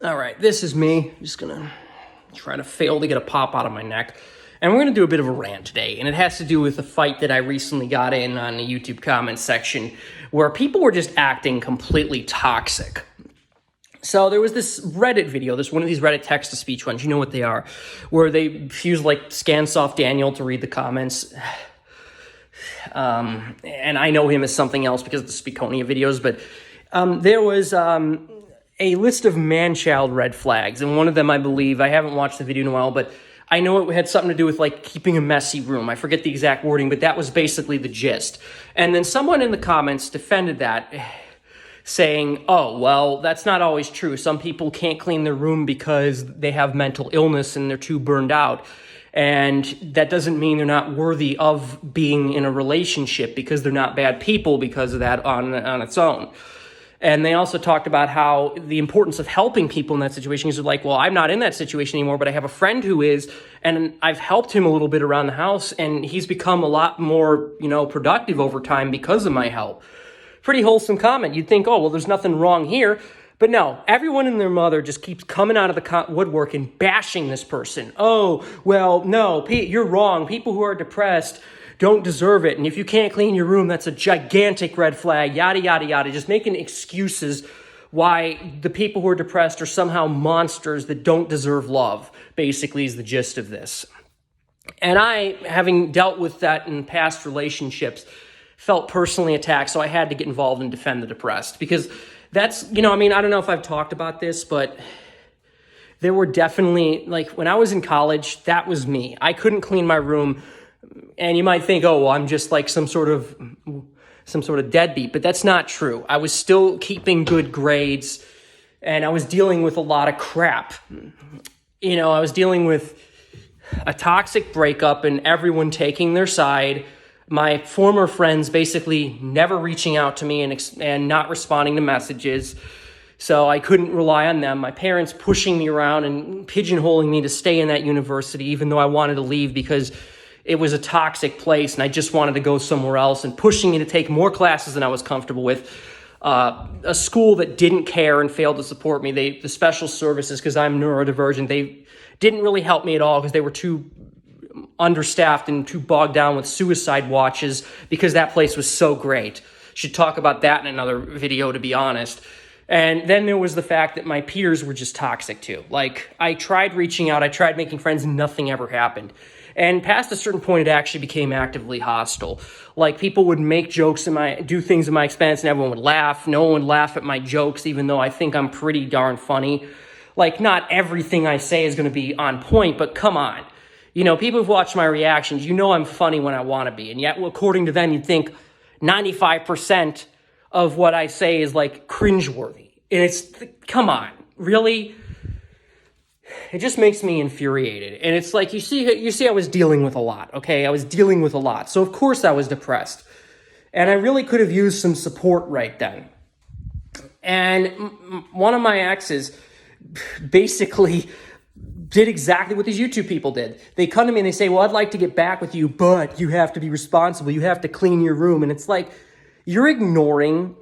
All right, this is me. I'm just gonna try to fail to get a pop out of my neck. And we're gonna do a bit of a rant today, and it has to do with a fight that I recently got in on the YouTube comments section where people were just acting completely toxic. So there was this Reddit video, one of these Reddit text-to-speech ones, you know what they are, where they use like Scansoft Daniel to read the comments. And I know him as something else because of the Speakonia videos, but there was a list of man-child red flags, and one of them, I believe, I haven't watched the video in a while, but I know it had something to do with like keeping a messy room. I forget the exact wording, but that was basically the gist. And then someone in the comments defended that, saying, oh, well, that's not always true. Some people can't clean their room because they have mental illness and they're too burned out. And that doesn't mean they're not worthy of being in a relationship because they're not bad people because of that on its own. And they also talked about how the importance of helping people in that situation is like, well, I'm not in that situation anymore, but I have a friend who is, and I've helped him a little bit around the house, and he's become a lot more, productive over time because of my help. Pretty wholesome comment. You'd think, oh, well, there's nothing wrong here. But no, everyone and their mother just keeps coming out of the woodwork and bashing this person. Oh, well, no, Pete, you're wrong. People who are depressed don't deserve it. And if you can't clean your room, that's a gigantic red flag, yada, yada, yada. Just making excuses why the people who are depressed are somehow monsters that don't deserve love, basically is the gist of this. And I, having dealt with that in past relationships, felt personally attacked, so I had to get involved and defend the depressed. Because that's, I don't know if I've talked about this, but there were definitely, like, when I was in college, that was me. I couldn't clean my room, and you might think, oh, well, I'm just like some sort of deadbeat, but that's not true. I was still keeping good grades, and I was dealing with a lot of crap. I was dealing with a toxic breakup and everyone taking their side, my former friends basically never reaching out to me and not responding to messages, so I couldn't rely on them. My parents pushing me around and pigeonholing me to stay in that university, even though I wanted to leave because it was a toxic place and I just wanted to go somewhere else, and pushing me to take more classes than I was comfortable with. A school that didn't care and failed to support me. The special services, because I'm neurodivergent, they didn't really help me at all because they were too understaffed and too bogged down with suicide watches because that place was so great. Should talk about that in another video, to be honest. And then there was the fact that my peers were just toxic too. Like, I tried reaching out, I tried making friends, and nothing ever happened. And past a certain point, it actually became actively hostile. Like, people would make jokes do things at my expense, and everyone would laugh. No one would laugh at my jokes, even though I think I'm pretty darn funny. Like, not everything I say is going to be on point, but come on. People who've watched my reactions, I'm funny when I want to be. And yet, according to them, you'd think 95% of what I say is like cringeworthy. And come on, really? It just makes me infuriated. And it's like, you see I was dealing with a lot, okay? I was dealing with a lot. So of course I was depressed. And I really could have used some support right then. And one of my exes basically did exactly what these YouTube people did. They come to me and they say, well, I'd like to get back with you, but you have to be responsible. You have to clean your room. And it's like, you're ignoring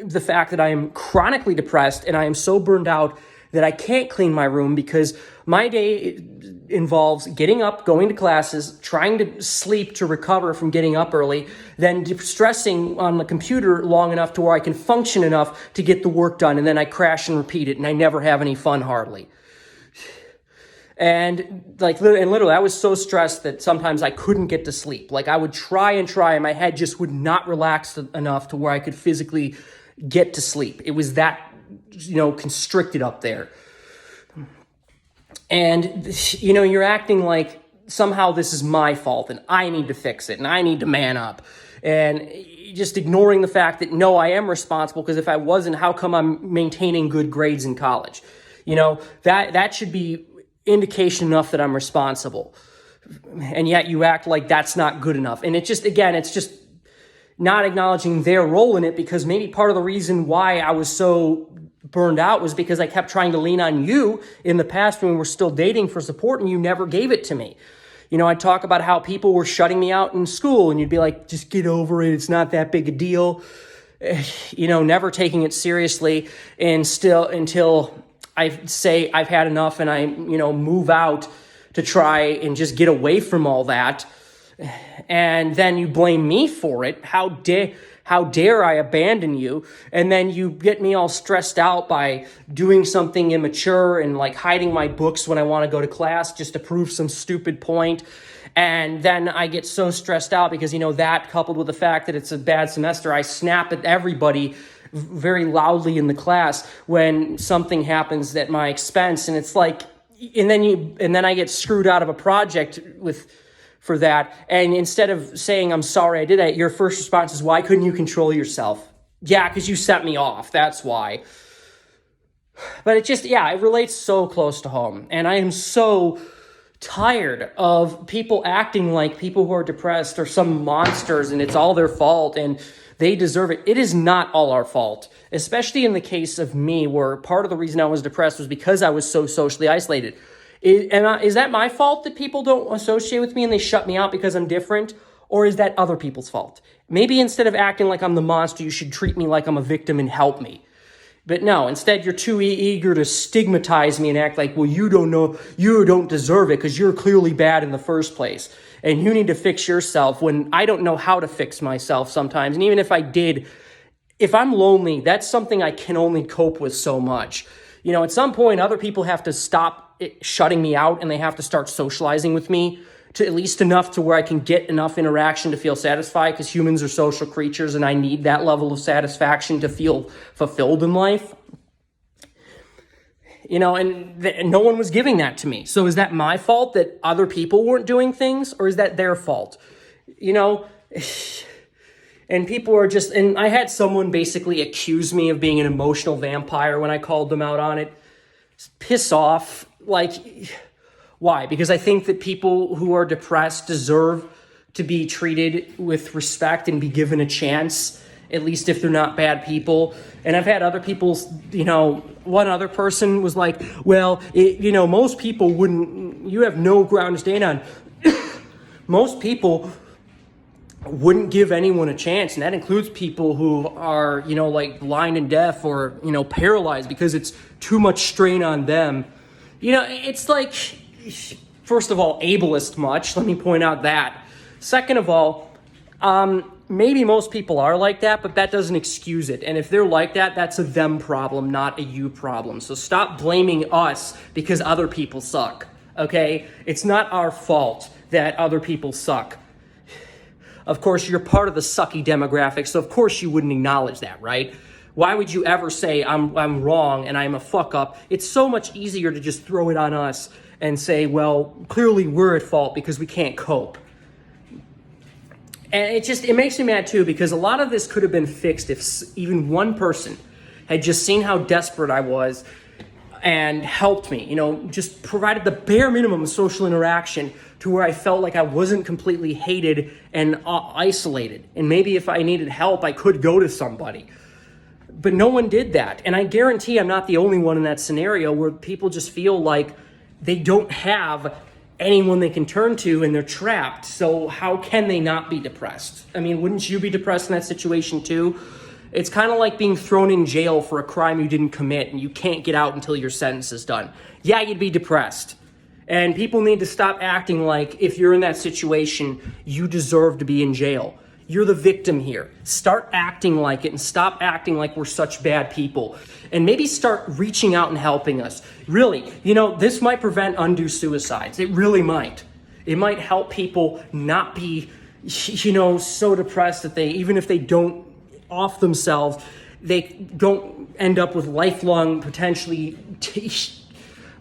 the fact that I am chronically depressed and I am so burned out that I can't clean my room because my day involves getting up, going to classes, trying to sleep to recover from getting up early, then stressing on the computer long enough to where I can function enough to get the work done, and then I crash and repeat it, and I never have any fun hardly. And literally, I was so stressed that sometimes I couldn't get to sleep. Like, I would try, and my head just would not relax enough to where I could physically get to sleep. It was that, constricted up there. And, you're acting like somehow this is my fault and I need to fix it and I need to man up. And just ignoring the fact that, no, I am responsible, because if I wasn't, how come I'm maintaining good grades in college? That should be indication enough that I'm responsible. And yet you act like that's not good enough. And it's just not acknowledging their role in it, because maybe part of the reason why I was so burned out was because I kept trying to lean on you in the past when we were still dating for support, and you never gave it to me. I'd talk about how people were shutting me out in school, and you'd be like, just get over it. It's not that big a deal. Never taking it seriously, and still until I say I've had enough and I, move out to try and just get away from all that. And then you blame me for it. How dare I abandon you? And then you get me all stressed out by doing something immature and like hiding my books when I want to go to class just to prove some stupid point. And then I get so stressed out because, that coupled with the fact that it's a bad semester, I snap at everybody very loudly in the class when something happens at my expense. And it's like, and then I get screwed out of a project for that. And instead of saying, I'm sorry I did that, your first response is, why couldn't you control yourself? Yeah, because you set me off. That's why. But it relates so close to home. And I am so tired of people acting like people who are depressed are some monsters and it's all their fault and they deserve it. It is not all our fault, especially in the case of me, where part of the reason I was depressed was because I was so socially isolated. Is that my fault that people don't associate with me and they shut me out because I'm different? Or is that other people's fault? Maybe instead of acting like I'm the monster, you should treat me like I'm a victim and help me. But no, instead you're too eager to stigmatize me and act like, well, you don't deserve it because you're clearly bad in the first place. And you need to fix yourself when I don't know how to fix myself sometimes. And even if I did, if I'm lonely, that's something I can only cope with so much. At some point, other people have to stop shutting me out and they have to start socializing with me to at least enough to where I can get enough interaction to feel satisfied, because humans are social creatures and I need that level of satisfaction to feel fulfilled in life. And no one was giving that to me. So is that my fault that other people weren't doing things, or is that their fault? And people are and I had someone basically accuse me of being an emotional vampire when I called them out on it. Piss off. Why? Because I think that people who are depressed deserve to be treated with respect and be given a chance, at least if they're not bad people. And I've had other people, one other person was like, well, most people wouldn't, you have no ground to stand on. Most people wouldn't give anyone a chance. And that includes people who are, blind and deaf or, paralyzed, because it's too much strain on them. It's like, first of all, ableist much. Let me point out that. Second of all, maybe most people are like that, but that doesn't excuse it. And if they're like that, that's a them problem, not a you problem. So stop blaming us because other people suck, okay? It's not our fault that other people suck. Of course, you're part of the sucky demographic, so of course you wouldn't acknowledge that, right? Why would you ever say I'm wrong and I'm a fuck up? It's so much easier to just throw it on us and say, well, clearly we're at fault because we can't cope. And it makes me mad too, because a lot of this could have been fixed if even one person had just seen how desperate I was and helped me, just provided the bare minimum of social interaction to where I felt like I wasn't completely hated and isolated. And maybe if I needed help, I could go to somebody. But no one did that. And I guarantee I'm not the only one in that scenario where people just feel like they don't have anyone they can turn to and they're trapped. So how can they not be depressed? I mean, wouldn't you be depressed in that situation too? It's kind of like being thrown in jail for a crime you didn't commit and you can't get out until your sentence is done. Yeah, you'd be depressed. And people need to stop acting like if you're in that situation, you deserve to be in jail. You're the victim here. Start acting like it and stop acting like we're such bad people. And maybe start reaching out and helping us. Really, this might prevent undue suicides. It really might. It might help people not be, so depressed that even if they don't off themselves, they don't end up with lifelong, potentially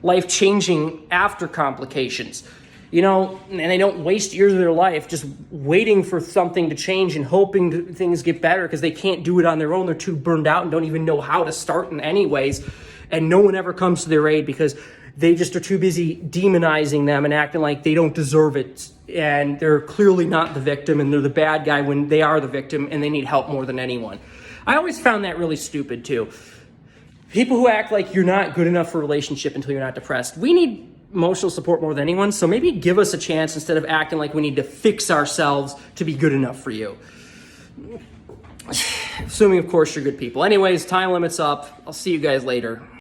life-changing after complications. And they don't waste years of their life just waiting for something to change and hoping things get better because they can't do it on their own. They're too burned out and don't even know how to start in anyways. And no one ever comes to their aid because they just are too busy demonizing them and acting like they don't deserve it. And they're clearly not the victim and they're the bad guy when they are the victim and they need help more than anyone. I always found that really stupid too. People who act like you're not good enough for a relationship until you're not depressed. We need emotional support more than anyone, so maybe give us a chance instead of acting like we need to fix ourselves to be good enough for you. Assuming, of course, you're good people. Anyways, time limit's up. I'll see you guys later.